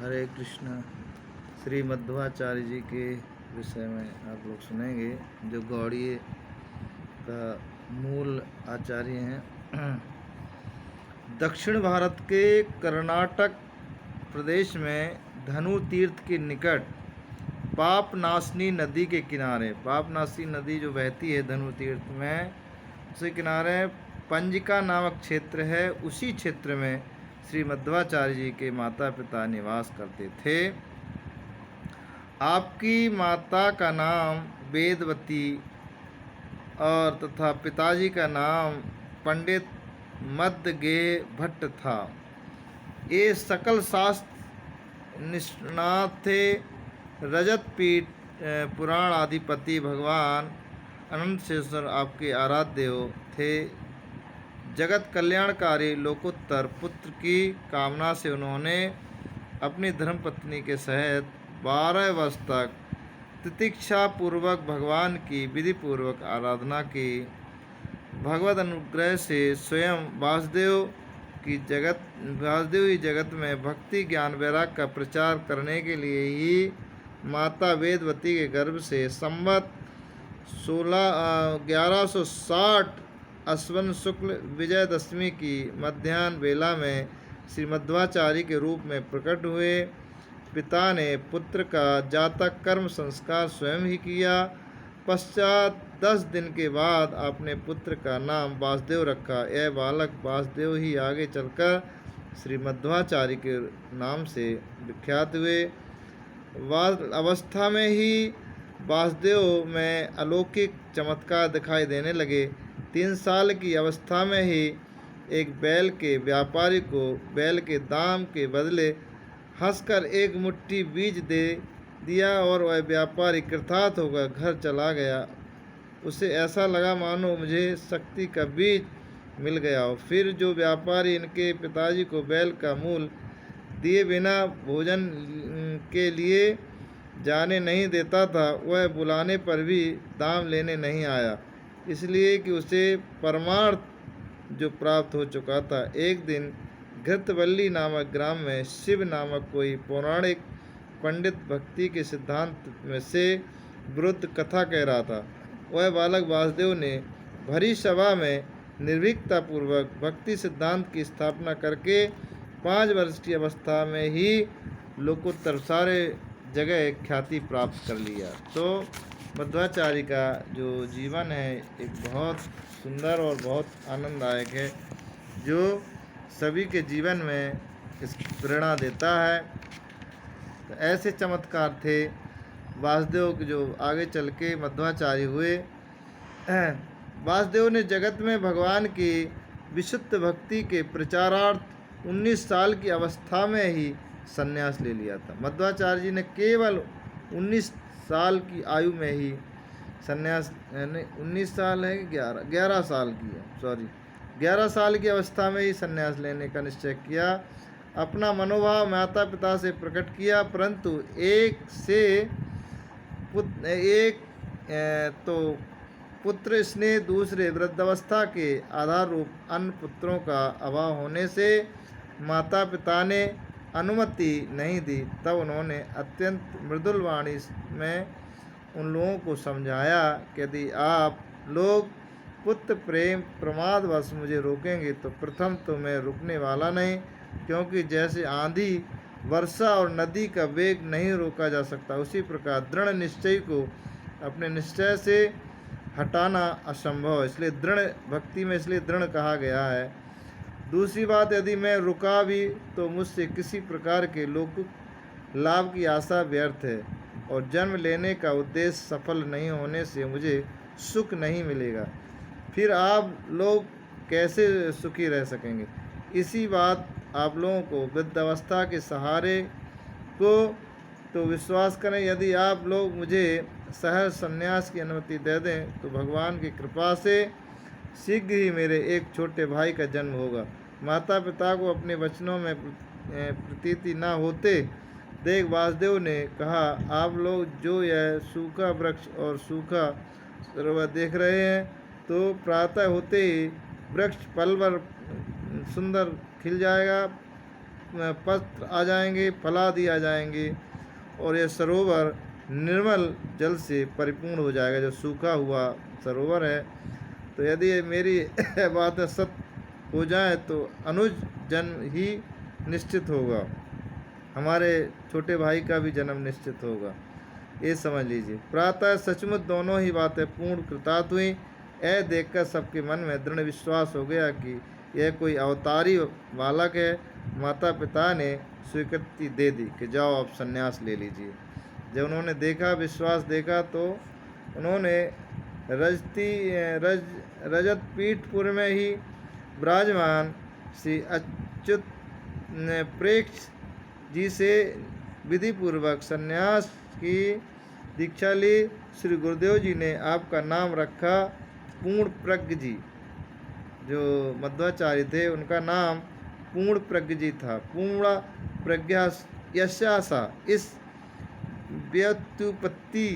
हरे कृष्णा। श्री मध्वाचार्य जी के विषय में आप लोग सुनेंगे, जो गौड़ीय का मूल आचार्य हैं। दक्षिण भारत के कर्नाटक प्रदेश में धनु तीर्थ के निकट पापनासनी नदी के किनारे, पापनासनी नदी जो बहती है धनु तीर्थ में, उसके किनारे पंजिका नामक क्षेत्र है। उसी क्षेत्र में श्री मध्वाचार्य जी के माता पिता निवास करते थे। आपकी माता का नाम वेदवती और तथा पिताजी का नाम पंडित मद्दगेह भट्ट था। ये सकल शास्त्र निष्णात थे। रजत पीठ पुराण आधिपति भगवान अनंतेश्वर आपके आराध्य देव थे। जगत कल्याणकारी लोकोत्तर पुत्र की कामना से उन्होंने अपनी धर्मपत्नी के सहित 12 वर्ष तक तितिक्षा पूर्वक भगवान की विधि पूर्वक आराधना की। भगवत अनुग्रह से स्वयं वासुदेव ही जगत में भक्ति ज्ञान वैराग का प्रचार करने के लिए ही माता वेदवती के गर्भ से संवत 1160 अश्विन शुक्ल विजयदशमी की मध्याह्न बेला में श्री मध्वाचार्य के रूप में प्रकट हुए। पिता ने पुत्र का जातक कर्म संस्कार स्वयं ही किया। पश्चात 10 दिन के बाद आपने पुत्र का नाम वासुदेव रखा। यह बालक वासुदेव ही आगे चलकर श्री मध्वाचार्य के नाम से विख्यात हुए। अवस्था में ही वासुदेव में अलौकिक चमत्कार दिखाई देने लगे। 3 साल की अवस्था में ही एक बैल के व्यापारी को बैल के दाम के बदले हंसकर एक मुट्ठी बीज दे दिया और वह व्यापारी कृतार्थ होकर घर चला गया। उसे ऐसा लगा मानो मुझे शक्ति का बीज मिल गया हो। फिर जो व्यापारी इनके पिताजी को बैल का मूल दिए बिना भोजन के लिए जाने नहीं देता था, वह बुलाने पर भी दाम लेने नहीं आया, इसलिए कि उसे परमार्थ जो प्राप्त हो चुका था। एक दिन घृतवल्ली नामक ग्राम में शिव नामक कोई पौराणिक पंडित भक्ति के सिद्धांत में से विरुद्ध कथा कह रहा था। वह बालक वासुदेव ने भरी सभा में निर्भीकता पूर्वक भक्ति सिद्धांत की स्थापना करके 5 वर्ष की अवस्था में ही लोकोत्तर सारे जगह ख्याति प्राप्त कर लिया। तो मध्वाचार्य का जो जीवन है एक बहुत सुंदर और बहुत आनंददायक है, जो सभी के जीवन में इस प्रेरणा देता है। तो ऐसे चमत्कार थे वासुदेव के जो आगे चल के मध्वाचार्य हुए। वासुदेव ने जगत में भगवान की विशुद्ध भक्ति के प्रचारार्थ 19 साल की अवस्था में ही संन्यास ले लिया था। मध्वाचार्य जी ने केवल 19 साल की आयु में ही संन्यास, 19 साल है कि 11 साल की है, 11 साल की अवस्था में ही संन्यास लेने का निश्चय किया। अपना मनोभाव माता पिता से प्रकट किया, परंतु एक तो पुत्र स्नेह, दूसरे वृद्धावस्था के आधार रूप अन्य पुत्रों का अभाव होने से माता पिता ने अनुमति नहीं दी। तब उन्होंने अत्यंत मृदुल वाणी में उन लोगों को समझाया कि यदि आप लोग पुत्र प्रेम प्रमादवश मुझे रोकेंगे तो प्रथम तो मैं रुकने वाला नहीं, क्योंकि जैसे आंधी, वर्षा और नदी का वेग नहीं रोका जा सकता, उसी प्रकार दृढ़ निश्चय को अपने निश्चय से हटाना असंभव है। इसलिए दृढ़ भक्ति में इसलिए दृढ़ कहा गया है। दूसरी बात, यदि मैं रुका भी तो मुझसे किसी प्रकार के लौकिक लाभ की आशा व्यर्थ है और जन्म लेने का उद्देश्य सफल नहीं होने से मुझे सुख नहीं मिलेगा। फिर आप लोग कैसे सुखी रह सकेंगे? इसी बात आप लोगों को वृद्धावस्था के सहारे को तो विश्वास करें। यदि आप लोग मुझे सहज संन्यास की अनुमति दे दें तो भगवान की कृपा से शीघ्र ही मेरे एक छोटे भाई का जन्म होगा। माता पिता को अपने वचनों में प्रतीति न होते देख वासुदेव ने कहा, आप लोग जो यह सूखा वृक्ष और सूखा सरोवर देख रहे हैं, तो प्रातः होते ही वृक्ष पलवर सुंदर खिल जाएगा, पत्र आ जाएंगे, फल आदि आ जाएंगे, और यह सरोवर निर्मल जल से परिपूर्ण हो जाएगा। जो सूखा हुआ सरोवर है, तो यदि ये मेरी बातें सत्य हो जाए तो अनुज जन्म ही निश्चित होगा, हमारे छोटे भाई का भी जन्म निश्चित होगा, ये समझ लीजिए। प्रातः सचमुच दोनों ही बातें पूर्ण कृतार्थ हुई। यह देखकर सबके मन में दृढ़ विश्वास हो गया कि यह कोई अवतारी बालक है। माता पिता ने स्वीकृति दे दी कि जाओ आप संन्यास ले लीजिए। जब उन्होंने देखा, विश्वास देखा, तो उन्होंने रजत पीठपुर में ही विराजमान श्री अच्युत प्रेक्ष जी से विधि पूर्वक संन्यास की दीक्षा ली। श्री गुरुदेव जी ने आपका नाम रखा पूर्ण प्रज्ञ जी। जो मध्वाचार्य थे उनका नाम पूर्ण प्रज्ञ जी था। पूर्ण प्रज्ञा यशासा, इस व्युत्पत्ति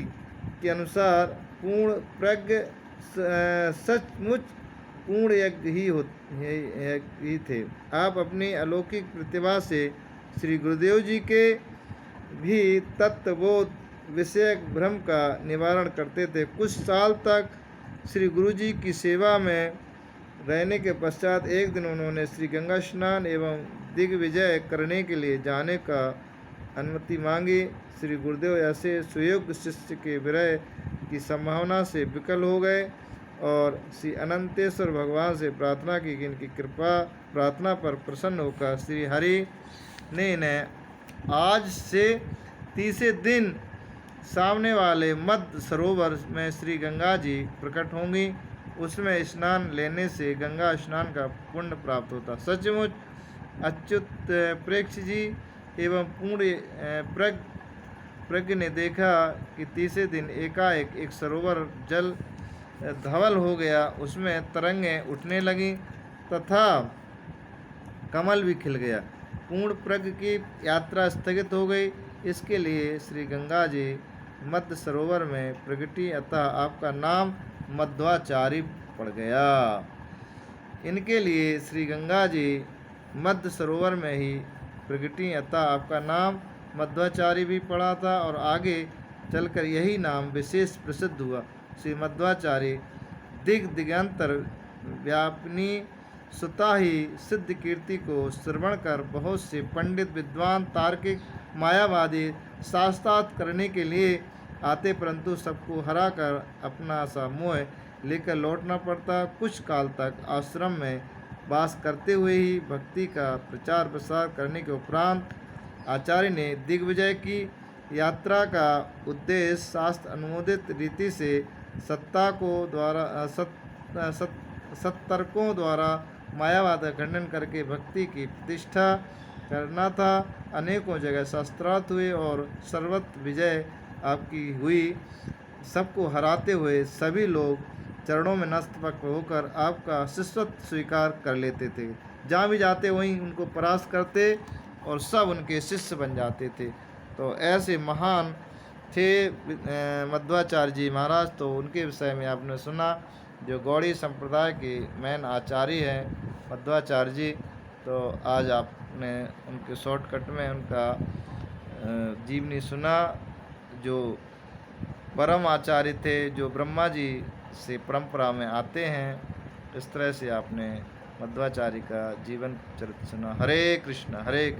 के अनुसार पूर्ण प्रज्ञ सचमुच पूर्ण यज्ञ ही थे। आप अपनी अलौकिक प्रतिभा से श्री गुरुदेव जी के भी तत्वबोध विषयक भ्रम का निवारण करते थे। कुछ साल तक श्री गुरु जी की सेवा में रहने के पश्चात एक दिन उन्होंने श्री गंगा स्नान एवं दिग्विजय करने के लिए जाने का अनुमति मांगी। श्री गुरुदेव ऐसे सुयोग्य शिष्य के विरह की संभावना से विकल हो गए और श्री अनंतेश्वर भगवान से प्रार्थना की कि इनकी कृपा प्रार्थना पर प्रसन्न होकर श्री हरि ने इन्हें आज से तीसरे दिन सामने वाले मध्य सरोवर में श्री गंगा जी प्रकट होंगी। उसमें स्नान लेने से गंगा स्नान का पुण्य प्राप्त होता। सचमुच अच्युत प्रेक्ष जी एवं पूर्ण प्रज्ञ ने देखा कि तीसरे दिन एकाएक एक सरोवर जल धवल हो गया, उसमें तरंगें उठने लगीं तथा कमल भी खिल गया। पूर्ण प्रज्ञ की यात्रा स्थगित हो गई। इसके लिए श्री गंगा जी मध्य सरोवर में प्रगटी, अतः आपका नाम मध्वाचार्य पड़ गया। इनके लिए श्री गंगा जी मध्य सरोवर में ही प्रगटी, अतः आपका नाम मध्वाचार्य भी पड़ा था और आगे चलकर यही नाम विशेष प्रसिद्ध हुआ। श्री मध्वाचार्य दिगंतर व्यापिनी स्वतः ही सिद्ध कीर्ति को श्रवण कर बहुत से पंडित, विद्वान, तार्किक, मायावादी शास्त्रार्थ करने के लिए आते, परंतु सबको हरा कर अपना सा मोह लेकर लौटना पड़ता। कुछ काल तक आश्रम में वास करते हुए ही भक्ति का प्रचार प्रसार करने के उपरांत आचार्य ने दिग्विजय की यात्रा का उद्देश्य शास्त्र अनुमोदित रीति से सत्तर्कों द्वारा मायावाद का खंडन करके भक्ति की प्रतिष्ठा करना था। अनेकों जगह शास्त्रार्थ हुए और सर्वत्र विजय आपकी हुई। सबको हराते हुए सभी लोग चरणों में नतमस्तक होकर आपका शिष्यत्व स्वीकार कर लेते थे। जहाँ भी जाते वहीं उनको परास्त करते और सब उनके शिष्य बन जाते थे। तो ऐसे महान थे मध्वाचार्य जी महाराज। तो उनके विषय में आपने सुना, जो गौड़ी संप्रदाय के मैन आचार्य हैं मध्वाचार्य जी। तो आज आपने उनके शॉर्टकट में उनका जीवनी सुना, जो परम आचार्य थे, जो ब्रह्मा जी से परंपरा में आते हैं। इस तरह से आपने मध्वाचार्य का जीवन चरित्र सुना। हरे कृष्ण हरे कृष्ण।